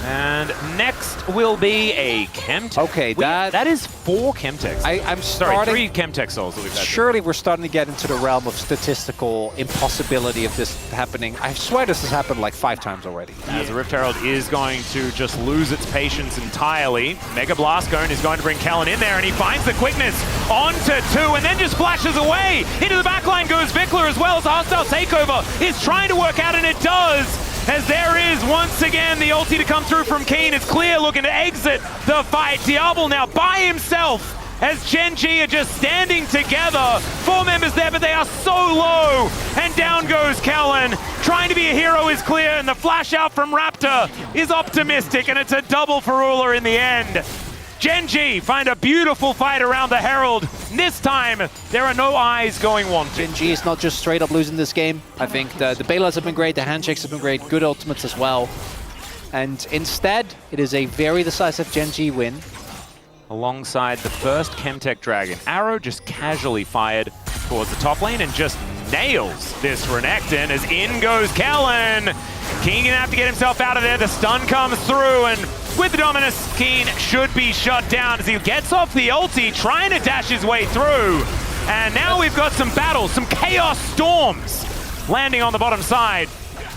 And next will be a Chemtech. Okay, that is 4 Chemtechs. I'm starting... 3 Chemtech souls that we've had. Surely we're starting to get into the realm of statistical impossibility of this happening. I swear this has happened like 5 times already. As the Rift Herald is going to just lose its patience entirely. Mega Blast Cone is going to bring Kellen in there, and he finds the quickness onto 2, and then just flashes away. Into the backline goes Vikla as well as the hostile takeover is trying to work out, and it does. As there is once again the ulti to come through from Keen. It's Clear looking to exit the fight. Diablo now by himself as Gen.G are just standing together. 4 members there, but they are so low. And down goes Kellen. Trying to be a hero is Clear, and the flash out from Raptor is optimistic, and it's a double for Ruler in the end. Gen.G find a beautiful fight around the Herald. This time, there are no eyes going wanted. Gen.G is not just straight up losing this game. I think the bailouts have been great, the handshakes have been great, good ultimates as well. And instead, it is a very decisive Gen.G win. Alongside the first Chemtech Dragon, Arrow just casually fired towards the top lane and just nails this Renekton as in goes Kellen. Keen gonna have to get himself out of there. The stun comes through, and with the Dominus, Keen should be shut down as he gets off the ulti, trying to dash his way through. And now we've got some battles, some Chaos Storms landing on the bottom side.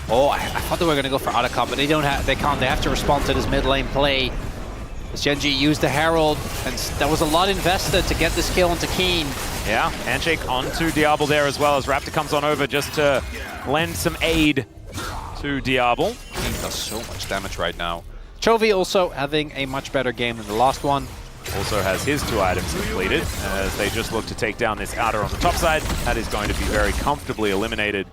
Oh, I thought they were gonna go for Otacon, but they can't. They have to respond to this mid lane play. As Gen.G used the Herald, and that was a lot invested to get this kill into Keen. Yeah, handshake onto Diablo there as well as Raptor comes on over just to lend some aid to Diablo. Keen does so much damage right now. Chovy also having a much better game than the last one. Also has his 2 items completed as they just look to take down this outer on the top side. That is going to be very comfortably eliminated.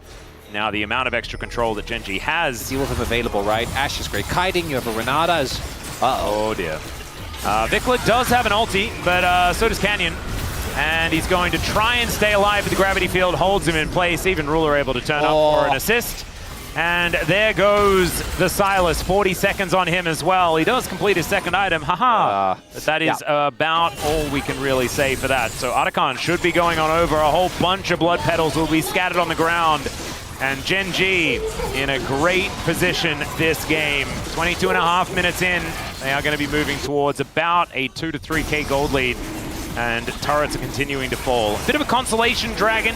Now the amount of extra control that Gen.G has. Deal with him available, right? Ashe is great kiting. You have a Renata as... Oh dear. Vikla does have an ulti, but so does Canyon. And he's going to try and stay alive with the gravity field, holds him in place. Even Ruler able to turn up for an assist. And there goes the Silas, 40 seconds on him as well. He does complete his second item, haha. But that is about all we can really say for that. So Otacon should be going on over. A whole bunch of blood petals will be scattered on the ground. And Gen.G in a great position this game. 22.5 minutes in, they are going to be moving towards about a 2 to 3k gold lead. And turrets are continuing to fall. Bit of a consolation dragon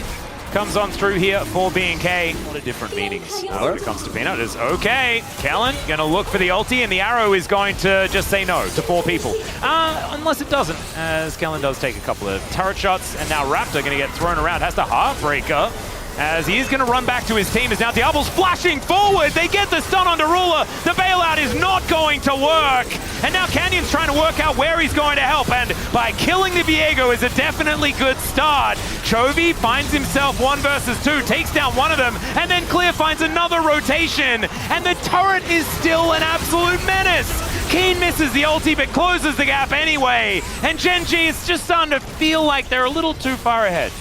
comes on through here for BNK. A lot of different meanings when it comes to Peanut. Is okay. Kellen going to look for the ulti, and the arrow is going to just say no to 4 people. Unless it doesn't, as Kellen does take a couple of turret shots, and now Raptor going to get thrown around. Has the Heartbreaker. As he is going to run back to his team as now Diablo's flashing forward. They get the stun onto Ruler. The bailout is not going to work. And now Canyon's trying to work out where he's going to help. And by killing the Viego is a definitely good start. Chovy finds himself 1 versus 2, takes down one of them, and then Clear finds another rotation. And the turret is still an absolute menace. Keen misses the ulti, but closes the gap anyway. And Gen.G is just starting to feel like they're a little too far ahead.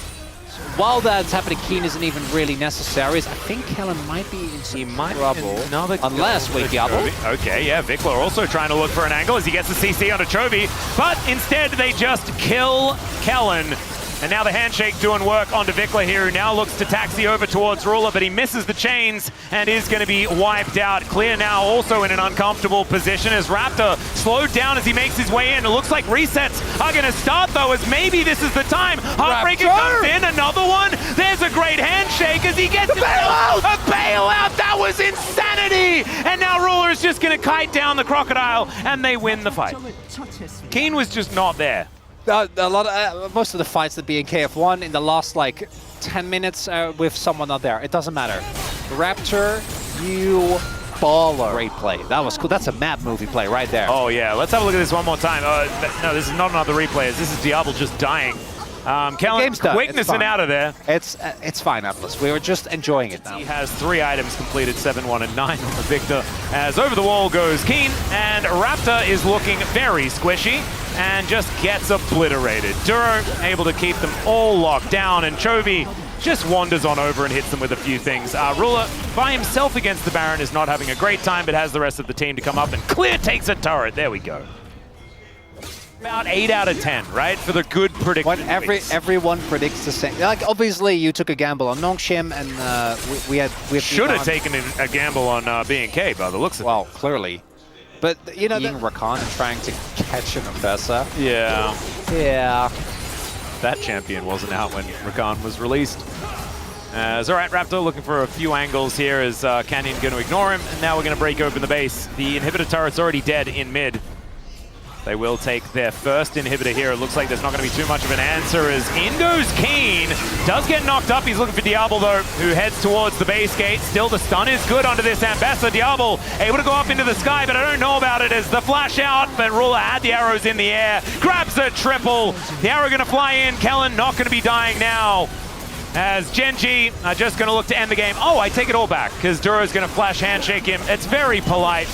While that's happening, Keen isn't even really necessary. I think Kellen might be in some trouble. Unless, wait, Diablo? Okay, yeah, Vikler also trying to look for an angle as he gets the CC onto Chovy, but instead they just kill Kellen. And now the handshake doing work onto Vikler here, who now looks to taxi over towards Ruler, but he misses the chains and is going to be wiped out. Clear now also in an uncomfortable position as Raptor slowed down as he makes his way in. It looks like resets are going to start, though, as maybe this is the time. Heartbreaker comes in, another one. There's a great handshake as he gets a bailout. That was insanity. And now Ruler is just going to kite down the Crocodile, and they win the fight. Keen was just not there. Most of the fights that BNK have won in the last like 10 minutes with someone not there. It doesn't matter. Raptor, you baller. Great play. That was cool. That's a map movie play right there. Oh yeah, let's have a look at this one more time. No, this is not another replay. This is Diablo just dying. Kellen quickness and out of there. It's fine, Atlas. We were just enjoying it now. He has 3 items completed, 7, 1, and 9 on the Victor. As over the wall goes Keen, and Raptor is looking very squishy and just gets obliterated. Duro able to keep them all locked down, and Chovy just wanders on over and hits them with a few things. Ruler by himself against the Baron is not having a great time, but has the rest of the team to come up, and Clear takes a turret. There we go. About 8 out of 10, right? For the good prediction. Everyone predicts the same. Like, obviously, you took a gamble on Nongshim, and we had should have taken a gamble on BNK by the looks of it. Well, clearly. But, you know, being Rakan and trying to catch an Ambessa. Yeah. Yeah. That champion wasn't out when Rakan was released. All right, Raptor looking for a few angles here. Is Canyon going to ignore him? And now we're going to break open the base. The inhibitor turret's already dead in mid. They will take their first inhibitor here. It looks like there's not going to be too much of an answer as in goes Keen. Does get knocked up. He's looking for Diablo, though, who heads towards the base gate. Still, the stun is good onto this Ambessa. Diablo able to go up into the sky, but I don't know about it as the flash out, but Ruler had the arrows in the air. Grabs a triple. The arrow going to fly in. Kellen not going to be dying now, as Gen.G are just going to look to end the game. Oh, I take it all back, because Duro's going to flash handshake him. It's very polite,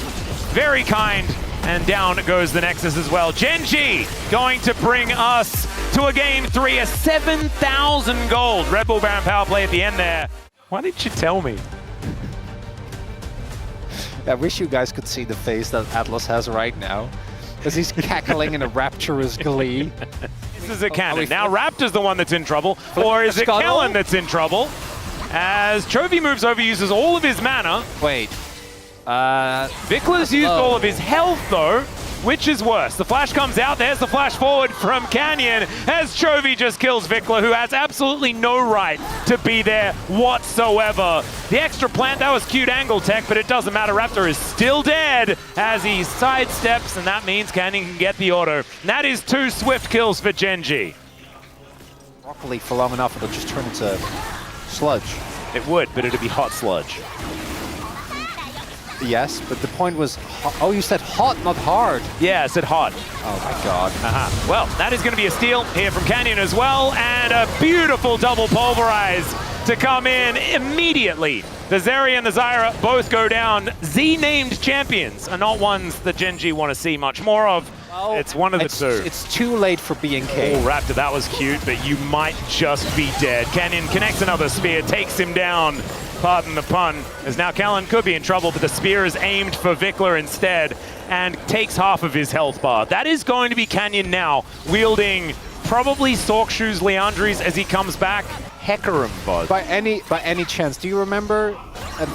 very kind. And down goes the Nexus as well. Gen.G going to bring us to a game 3, a 7,000 gold Red Bull Baron power play at the end there. Why didn't you tell me? I wish you guys could see the face that Atlas has right now, as he's cackling in a rapturous glee. This is a cannon. Now Raptor's the one that's in trouble, or is it Kellen that's in trouble? As Chovy moves over, uses all of his mana. Wait. Vikler's used all of his health, though. Which is worse? The flash comes out. There's the flash forward from Canyon as Chovy just kills Vikler, who has absolutely no right to be there whatsoever. The extra plant, that was cute angle tech, but it doesn't matter. Raptor is still dead as he sidesteps, and that means Canyon can get the auto. And that is 2 swift kills for Gen.G. Broccoli for long enough, it'll just turn into sludge. It would, but it'd be hot sludge. Yes, but the point was, oh, you said hot, not hard. Yeah, I said hot. Oh my god. Well, that is going to be a steal here from Canyon as well, and a beautiful double pulverize to come in immediately. The Zeri and the Zyra both go down. Z-named champions are not ones that Gen.G want to see much more of. Well, it's one of the two. It's too late for BNK. Oh, Raptor, that was cute, but you might just be dead. Canyon connects another spear, takes him down. Pardon the pun, as now Kellen could be in trouble, but the spear is aimed for Vikler instead and takes half of his health bar. That is going to be Canyon now, wielding probably Sorkshoes Leandries as he comes back. Hecarim bud. By any chance, do you remember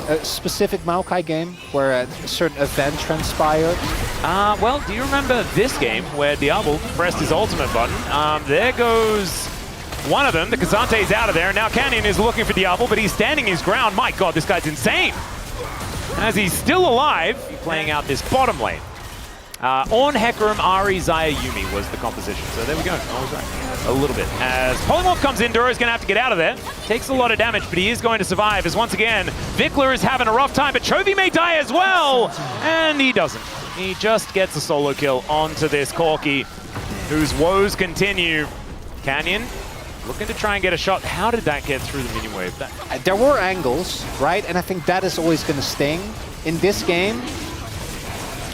a specific Maokai game where a certain event transpired? Well, do you remember this game where Diablo pressed his ultimate button? There goes one of them. The Kazante's out of there. Now Canyon is looking for Diablo, but he's standing his ground. My god, this guy's insane. As he's still alive, playing out this bottom lane. Ornn, Hecarim, Ahri, Xayah, Yuumi was the composition. So there we go. I was right. A little bit. As Polymorph comes in, Duro's going to have to get out of there. Takes a lot of damage, but he is going to survive. As once again, Vikler is having a rough time, but Chovy may die as well. And he doesn't. He just gets a solo kill onto this Corki, whose woes continue. Canyon looking to try and get a shot. How did that get through the minion wave? There were angles, right? And I think that is always going to sting. In this game,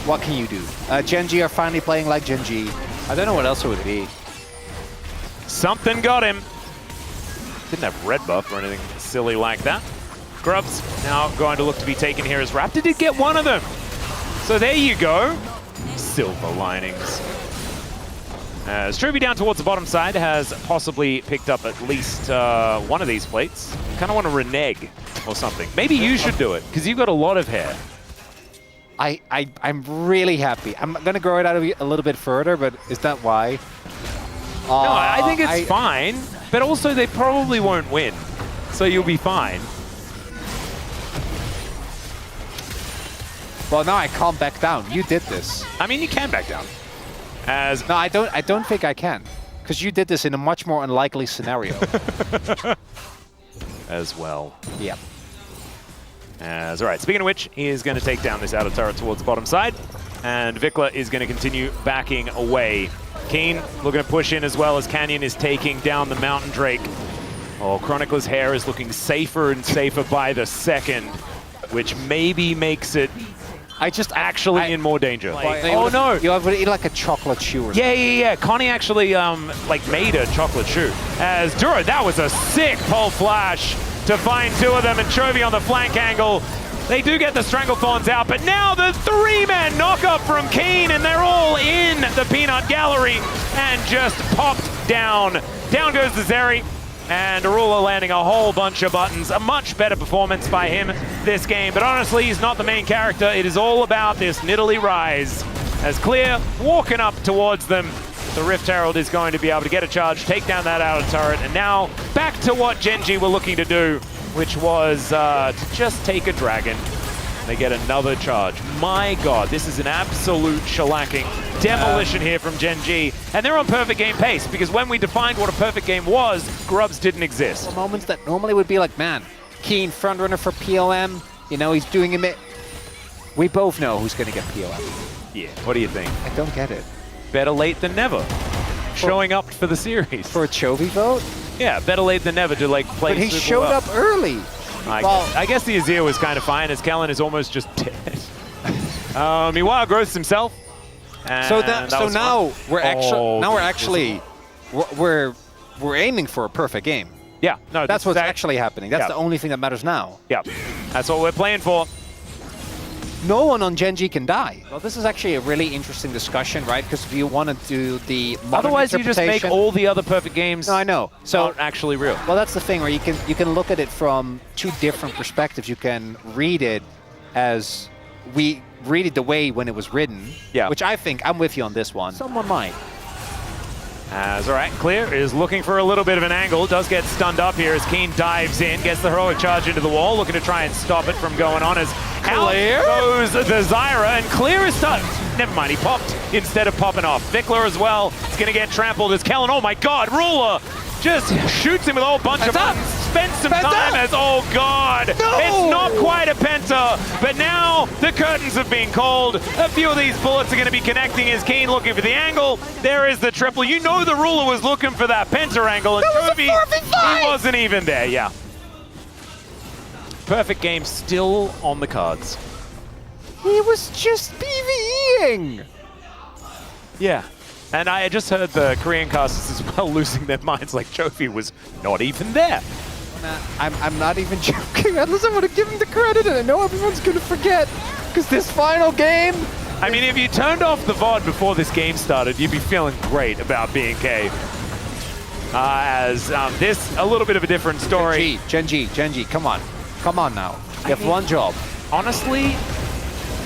what can you do? Gen.G are finally playing like Gen.G. I don't know what else it would be. Something got him. Didn't have red buff or anything silly like that. Grubs now going to look to be taken here as Raptor did get one of them. So there you go. Silver linings. As Truby down towards the bottom side has possibly picked up at least one of these plates. Kind of want to renege or something. Maybe you should do it, because you've got a lot of hair. I'm really happy. I'm going to grow it out a little bit further, but is that why? No, I think it's fine, but also they probably won't win. So you'll be fine. Well, now I can't back down. You did this. I mean, you can back down. As no, I don't think I can, because you did this in a much more unlikely scenario. As well. Yep. All right, speaking of which, he is going to take down this outer turret towards the bottom side, and Vikla is going to continue backing away. Keen looking to push in as well as Canyon is taking down the Mountain Drake. Oh, Chronicler's hair is looking safer and safer by the second, which maybe makes it actually in more danger. Like, oh no! You have to eat like a chocolate shoe or something. Yeah. Connie actually like made a chocolate shoe. As Duro, that was a sick pole flash to find two of them, and Chovy on the flank angle. They do get the Stranglethorns out, but now the three-man knock-up from Keen, and they're all in the Peanut Gallery and just popped down. Down goes the Zeri, and Arula landing a whole bunch of buttons. A much better performance by him this game, but honestly, he's not the main character. It is all about this Nidalee Rise. As Clear walking up towards them, the Rift Herald is going to be able to get a charge, take down that outer turret, and now back to what Gen.G were looking to do, which was to just take a dragon. They get another charge. My God, this is an absolute shellacking demolition here from Gen.G, and they're on perfect game pace, because when we defined what a perfect game was, Grubs didn't exist. The moments that normally would be like, man, Keen frontrunner for PLM, you know, he's doing it. We both know who's going to get PLM. Yeah, what do you think? I don't get it. Better late than never. Showing up for the series. For a Chovy vote? Yeah, better late than never to like play. But he showed up early. I guess the Azir was kind of fine, as Kellen is almost just dead. Meanwhile, Gross himself. So now we're aiming for a perfect game. Yeah, no, that's what's actually happening. That's the only thing that matters now. Yeah, that's what we're playing for. No one on Gen.G can die. Well, this is actually a really interesting discussion, right? Because if you want to do the modern otherwise you just make all the other perfect games. No, I know. So not actually real. Well, that's the thing where you can look at it from two different perspectives. You can read it as we read it the way when it was written. Yeah. Which I think I'm with you on this one. Someone might. As all right, Clear is looking for a little bit of an angle. Does get stunned up here as Keen dives in, gets the heroic charge into the wall, looking to try and stop it from going on as Clear goes the Zyra, and Clear is stunned. Never mind, he popped instead of popping off. Vikla as well. It's going to get trampled as Kellen. Oh my God, Ruler just shoots him with a whole bunch of buttons. Spends some time as, oh God, it's not quite a penta, but now the curtains have been called. A few of these bullets are going to be connecting as Keen looking for the angle. There is the triple. You know the Ruler was looking for that penta angle, and Chovy, he wasn't even there, yeah. Perfect game still on the cards. He was just PvEing. Yeah. And I just heard the Korean casters as well losing their minds, like Chovy was not even there. I'm not even joking. At least I want to give him the credit, and I know everyone's going to forget, because this final game... I mean, if you turned off the VOD before this game started, you'd be feeling great about BNK. This, a little bit of a different story. Gen.G, come on. Come on now. You have one job. Honestly,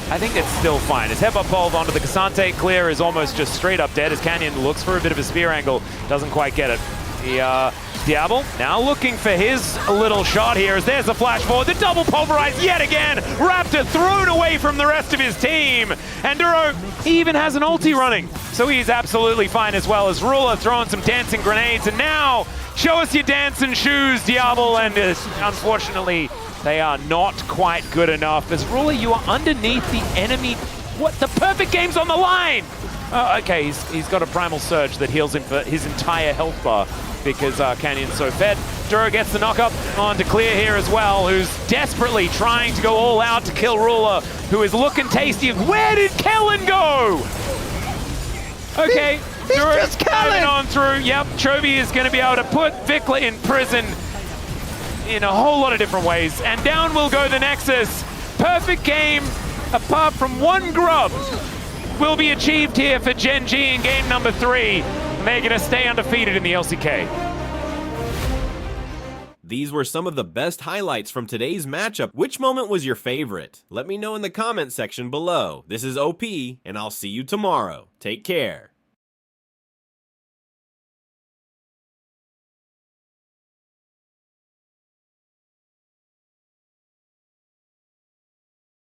I think it's still fine. As Headbutt Pole onto the Cassante, Clear is almost just straight up dead as Canyon looks for a bit of a spear angle. Doesn't quite get it. The Diablo now looking for his little shot here as there's the flash forward. The double pulverize yet again. Raptor thrown away from the rest of his team. And Duro, he even has an ulti running. So he's absolutely fine as well as Ruler throwing some dancing grenades. And now, show us your dancing shoes, Diablo. And unfortunately, they are not quite good enough. As Ruler, you are underneath the enemy. What? The perfect game's on the line! Okay, he's got a Primal Surge that heals him for his entire health bar because Canyon's so fed. Duro gets the knock-up on to Clear here as well, who's desperately trying to go all out to kill Ruler, who is looking tasty. Where did Kellen go? Okay, Duro's just coming on through. Yep, Chovy is going to be able to put Vikla in prison. in a whole lot of different ways. And down will go the Nexus. Perfect game, apart from one grub, will be achieved here for Gen.G in game number 3. And they're going to stay undefeated in the LCK. These were some of the best highlights from today's matchup. Which moment was your favorite? Let me know in the comment section below. This is OP, and I'll see you tomorrow. Take care.